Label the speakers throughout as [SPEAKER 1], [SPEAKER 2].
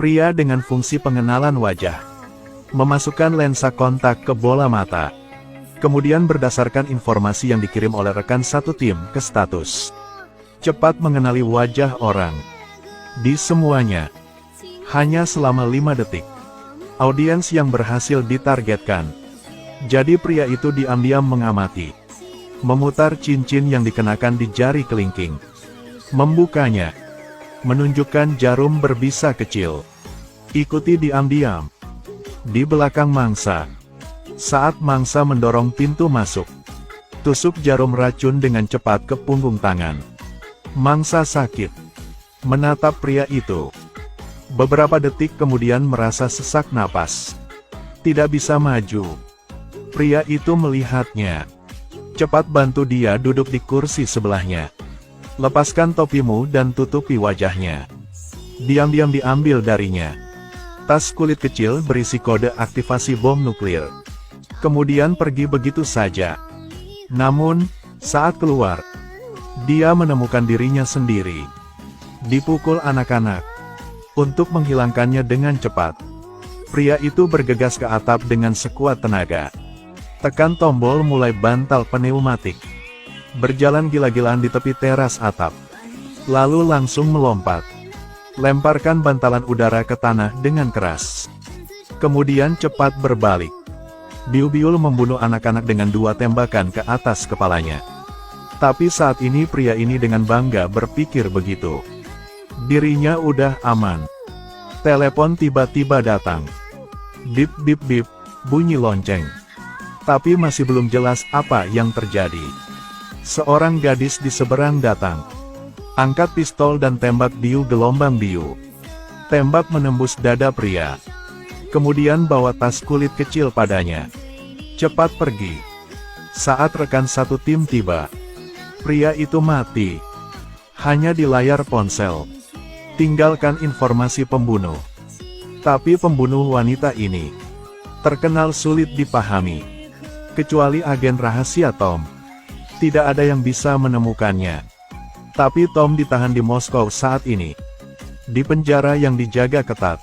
[SPEAKER 1] Pria dengan fungsi pengenalan wajah. Memasukkan lensa kontak ke bola mata. Kemudian berdasarkan informasi yang dikirim oleh rekan satu tim ke status. Cepat mengenali wajah orang. Di semuanya. Hanya selama 5 detik. Audiens yang berhasil ditargetkan. Jadi pria itu diam-diam mengamati. Memutar cincin yang dikenakan di jari kelingking. Membukanya. Menunjukkan jarum berbisa kecil. Ikuti diam-diam. Di belakang mangsa. Saat mangsa mendorong pintu masuk. Tusuk jarum racun dengan cepat ke punggung tangan. Mangsa sakit. Menatap pria itu. Beberapa detik kemudian merasa sesak napas. Tidak bisa maju. Pria itu melihatnya. Cepat bantu dia duduk di kursi sebelahnya. Lepaskan topimu dan tutupi wajahnya. Diam-diam diambil darinya. Tas kulit kecil berisi kode aktivasi bom nuklir. Kemudian pergi begitu saja. Namun, saat keluar, dia menemukan dirinya sendiri. Dipukul anak-anak. Untuk menghilangkannya dengan cepat. Pria itu bergegas ke atap dengan sekuat tenaga. Tekan tombol mulai bantal pneumatik. Berjalan gila-gilaan di tepi teras atap. Lalu langsung melompat. Lemparkan bantalan udara ke tanah dengan keras. Kemudian cepat berbalik. Biul-biul membunuh anak-anak dengan 2 tembakan ke atas kepalanya. Tapi saat ini pria ini dengan bangga berpikir begitu. Dirinya udah aman. Telepon tiba-tiba datang. Bip bip bip, bunyi lonceng. Tapi masih belum jelas apa yang terjadi. Seorang gadis di seberang datang. Angkat pistol dan tembak biu gelombang biu. Tembak menembus dada pria. Kemudian bawa tas kulit kecil padanya. Cepat pergi. Saat rekan satu tim tiba. Pria itu mati. Hanya di layar ponsel. Tinggalkan informasi pembunuh. Tapi pembunuh wanita ini terkenal sulit dipahami. Kecuali agen rahasia Tom. Tidak ada yang bisa menemukannya. Tapi Tom ditahan di Moskow saat ini. Di penjara yang dijaga ketat.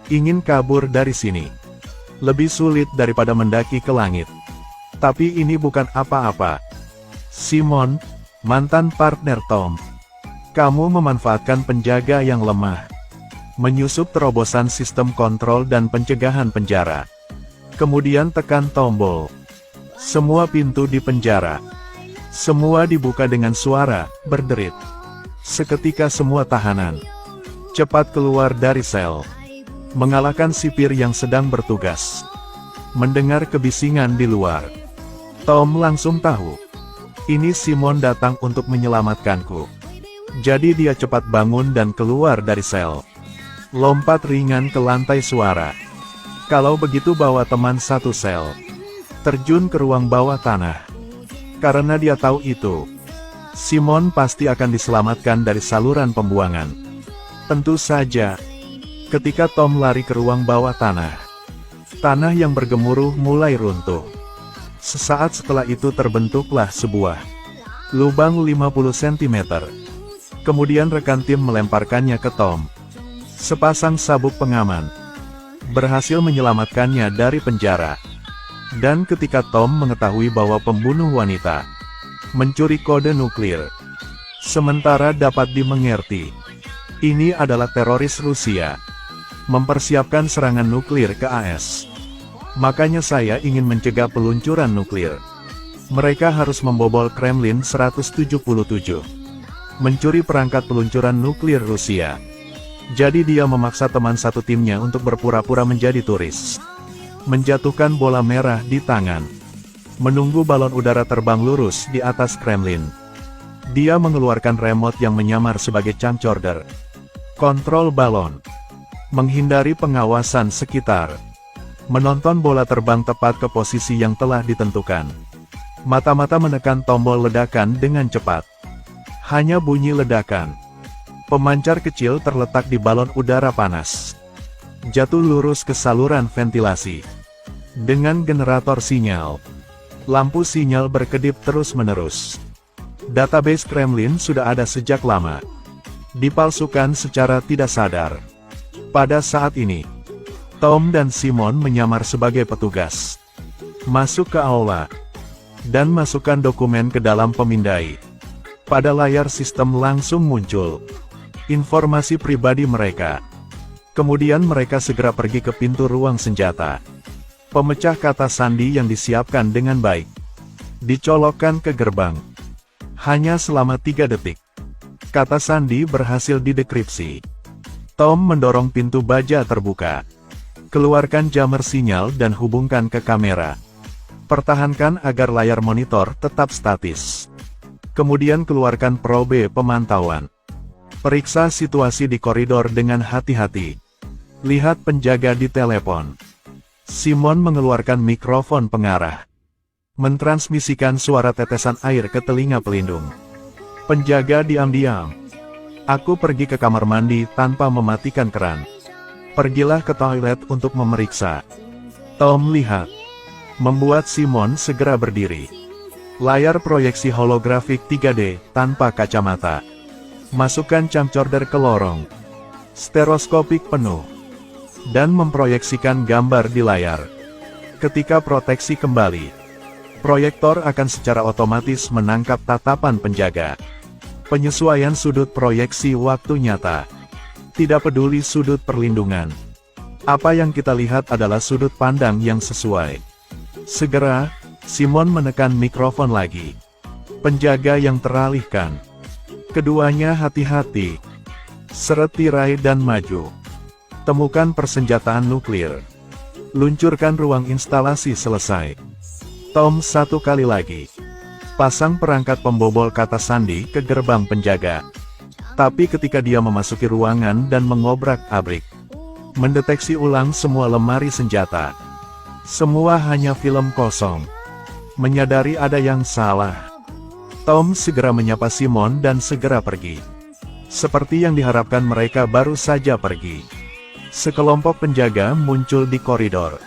[SPEAKER 1] Ingin kabur dari sini. Lebih sulit daripada mendaki ke langit. Tapi ini bukan apa-apa. Simon, mantan partner Tom. Kamu memanfaatkan penjaga yang lemah. Menyusup terobosan sistem kontrol dan pencegahan penjara. Kemudian tekan tombol. Semua pintu di penjara. Semua dibuka dengan suara berderit. Seketika semua tahanan cepat keluar dari sel. Mengalahkan sipir yang sedang bertugas. Mendengar kebisingan di luar. Tom langsung tahu. Ini Simon datang untuk menyelamatkanku. Jadi dia cepat bangun dan keluar dari sel. Lompat ringan ke lantai suara. Kalau begitu bawa teman satu sel. Terjun ke ruang bawah tanah. Karena dia tahu itu. Simon pasti akan diselamatkan dari saluran pembuangan. Tentu saja. Ketika Tom lari ke ruang bawah tanah. Tanah yang bergemuruh mulai runtuh. Sesaat setelah itu terbentuklah sebuah lubang 50 cm. Kemudian rekan tim melemparkannya ke Tom. Sepasang sabuk pengaman berhasil menyelamatkannya dari penjara. Dan ketika Tom mengetahui bahwa pembunuh wanita mencuri kode nuklir, sementara dapat dimengerti, ini adalah teroris Rusia, mempersiapkan serangan nuklir ke AS. Makanya saya ingin mencegah peluncuran nuklir. Mereka harus membobol Kremlin 177. Mencuri perangkat peluncuran nuklir Rusia. Jadi dia memaksa teman satu timnya untuk berpura-pura menjadi turis. Menjatuhkan bola merah di tangan. Menunggu balon udara terbang lurus di atas Kremlin. Dia mengeluarkan remote yang menyamar sebagai camcorder. Kontrol balon. Menghindari pengawasan sekitar. Menonton bola terbang tepat ke posisi yang telah ditentukan. Mata-mata menekan tombol ledakan dengan cepat. Hanya bunyi ledakan. Pemancar kecil terletak di balon udara panas. Jatuh lurus ke saluran ventilasi. Dengan generator sinyal. Lampu sinyal berkedip terus-menerus. Database Kremlin sudah ada sejak lama. Dipalsukan secara tidak sadar. Pada saat ini, Tom dan Simon menyamar sebagai petugas. Masuk ke aula, dan masukkan dokumen ke dalam pemindai. Pada layar sistem langsung muncul informasi pribadi mereka. Kemudian mereka segera pergi ke pintu ruang senjata. Pemecah kata sandi yang disiapkan dengan baik dicolokkan ke gerbang. Hanya selama 3 detik, kata sandi berhasil didekripsi. Tom mendorong pintu baja terbuka. Keluarkan jammer sinyal dan hubungkan ke kamera. Pertahankan agar layar monitor tetap statis. Kemudian keluarkan probe pemantauan. Periksa situasi di koridor dengan hati-hati. Lihat penjaga di telepon. Simon mengeluarkan mikrofon pengarah. Mentransmisikan suara tetesan air ke telinga pelindung. Penjaga diam-diam. Aku pergi ke kamar mandi tanpa mematikan keran. Pergilah ke toilet untuk memeriksa. Tom lihat. Membuat Simon segera berdiri. Layar proyeksi holografik 3D tanpa kacamata. Masukkan camcorder ke lorong. Stereoskopik penuh. Dan memproyeksikan gambar di layar. Ketika proteksi kembali, proyektor akan secara otomatis menangkap tatapan penjaga. Penyesuaian sudut proyeksi waktu nyata. Tidak peduli sudut perlindungan. Apa yang kita lihat adalah sudut pandang yang sesuai. Segera, Simon menekan mikrofon lagi. Penjaga yang teralihkan. Keduanya hati-hati. Seret tirai dan maju. Temukan persenjataan nuklir. Luncurkan ruang instalasi selesai. Tom satu kali lagi. Pasang perangkat pembobol kata sandi ke gerbang penjaga. Tapi ketika dia memasuki ruangan dan mengobrak-abrik, mendeteksi ulang semua lemari senjata. Semua hanya film kosong. Menyadari ada yang salah, Tom segera menyapa Simon dan segera pergi. Seperti yang diharapkan, mereka baru saja pergi. Sekelompok penjaga muncul di koridor.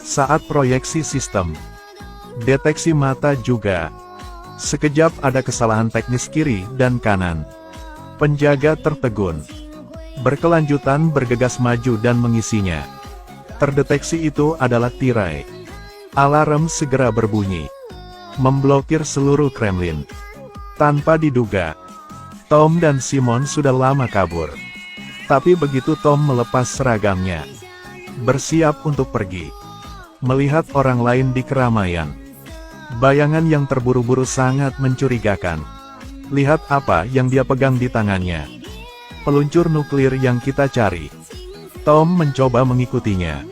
[SPEAKER 1] Saat proyeksi sistem, deteksi mata juga. Sekejap ada kesalahan teknis kiri dan kanan. Penjaga tertegun. Berkelanjutan bergegas maju dan mengisinya. Terdeteksi itu adalah tirai. Alarm segera berbunyi. Memblokir seluruh Kremlin. Tanpa diduga, Tom dan Simon sudah lama kabur. Tapi begitu Tom melepas seragamnya, bersiap untuk pergi, melihat orang lain di keramaian, bayangan yang terburu-buru sangat mencurigakan. Lihat apa yang dia pegang di tangannya. Peluncur nuklir yang kita cari. Tom mencoba mengikutinya.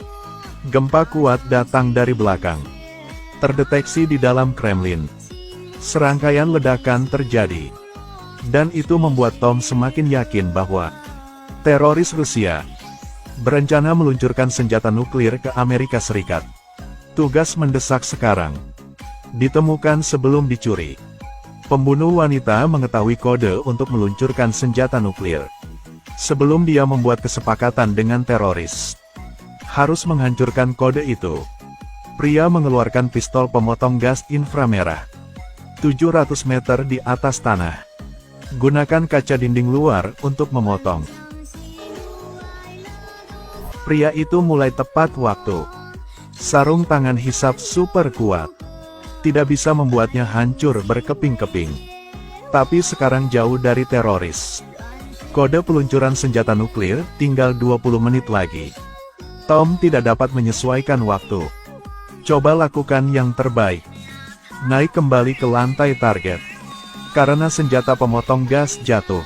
[SPEAKER 1] Gempa kuat datang dari belakang. Terdeteksi di dalam Kremlin. Serangkaian ledakan terjadi. Dan itu membuat Tom semakin yakin bahwa teroris Rusia berencana meluncurkan senjata nuklir ke Amerika Serikat. Tugas mendesak sekarang ditemukan sebelum dicuri. Pembunuh wanita mengetahui kode untuk meluncurkan senjata nuklir. Sebelum dia membuat kesepakatan dengan teroris, harus menghancurkan kode itu. Pria mengeluarkan pistol pemotong gas inframerah. 700 meter di atas tanah. Gunakan kaca dinding luar untuk memotong. Pria itu mulai tepat waktu. Sarung tangan hisap super kuat. Tidak bisa membuatnya hancur berkeping-keping. Tapi sekarang jauh dari teroris. Kode peluncuran senjata nuklir tinggal 20 menit lagi. Tom tidak dapat menyesuaikan waktu. Coba lakukan yang terbaik. Naik kembali ke lantai target. Karena senjata pemotong gas jatuh,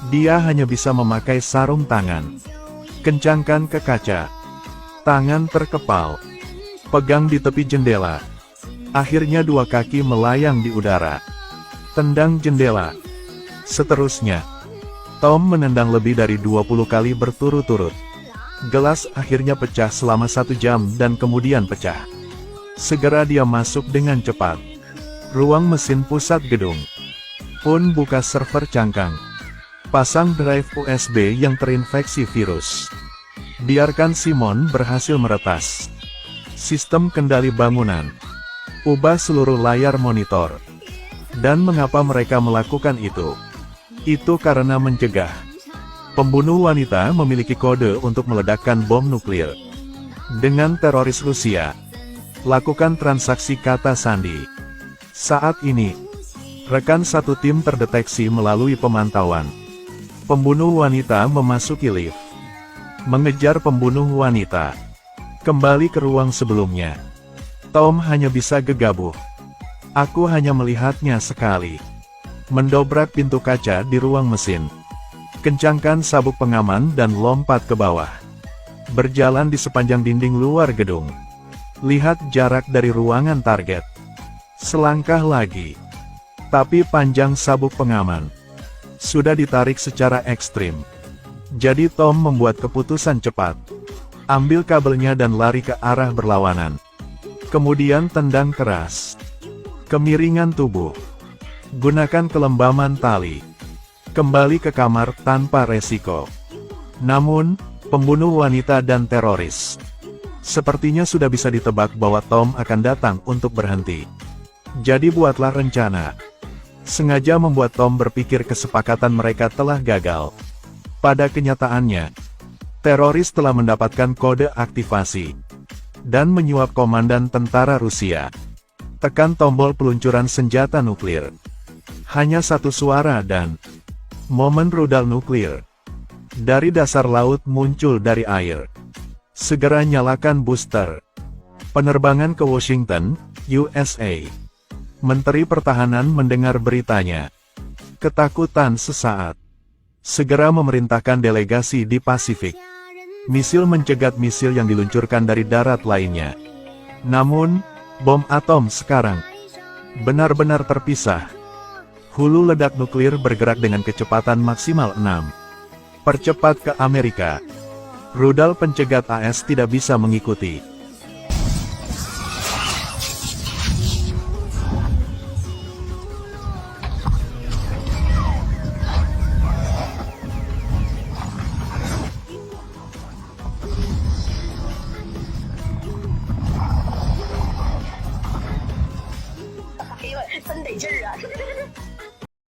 [SPEAKER 1] dia hanya bisa memakai sarung tangan. Kencangkan ke kaca. Tangan terkepal. Pegang di tepi jendela. Akhirnya dua kaki melayang di udara. Tendang jendela. Seterusnya, Tom menendang lebih dari 20 kali berturut-turut. Gelas akhirnya pecah selama 1 jam dan kemudian pecah. Segera dia masuk dengan cepat. Ruang mesin pusat gedung pun buka server cangkang. Pasang drive USB yang terinfeksi virus. Biarkan Simon berhasil meretas sistem kendali bangunan. Ubah seluruh layar monitor. Dan mengapa mereka melakukan itu? Itu karena mencegah Pembunuh wanita memiliki kode untuk meledakkan bom nuklir. Dengan teroris Rusia, lakukan transaksi kata sandi. Saat ini, rekan satu tim terdeteksi melalui pemantauan. Pembunuh wanita memasuki lift. Mengejar pembunuh wanita. Kembali ke ruang sebelumnya. Tom hanya bisa gegabah. Aku hanya melihatnya sekali. Mendobrak pintu kaca di ruang mesin. Kencangkan sabuk pengaman dan lompat ke bawah. Berjalan di sepanjang dinding luar gedung. Lihat jarak dari ruangan target. Selangkah lagi. Tapi panjang sabuk pengaman sudah ditarik secara ekstrim. Jadi Tom membuat keputusan cepat. Ambil kabelnya dan lari ke arah berlawanan. Kemudian tendang keras. Kemiringan tubuh. Gunakan kelembaman tali. Kembali ke kamar tanpa resiko. Namun, pembunuh wanita dan teroris. Sepertinya sudah bisa ditebak bahwa Tom akan datang untuk berhenti. Jadi buatlah rencana. Sengaja membuat Tom berpikir kesepakatan mereka telah gagal. Pada kenyataannya, teroris telah mendapatkan kode aktivasi. Dan menyuap komandan tentara Rusia. Tekan tombol peluncuran senjata nuklir. Hanya satu suara dan momen rudal nuklir dari dasar laut muncul dari air. Segera nyalakan booster. Penerbangan ke Washington, USA. Menteri Pertahanan mendengar beritanya. Ketakutan sesaat. Segera memerintahkan delegasi di Pasifik. Misil mencegat misil yang diluncurkan dari darat lainnya. Namun, bom atom sekarang benar-benar terpisah. Hulu ledak nuklir bergerak dengan kecepatan maksimal 6. Percepat ke Amerika. Rudal pencegat AS tidak bisa mengikuti.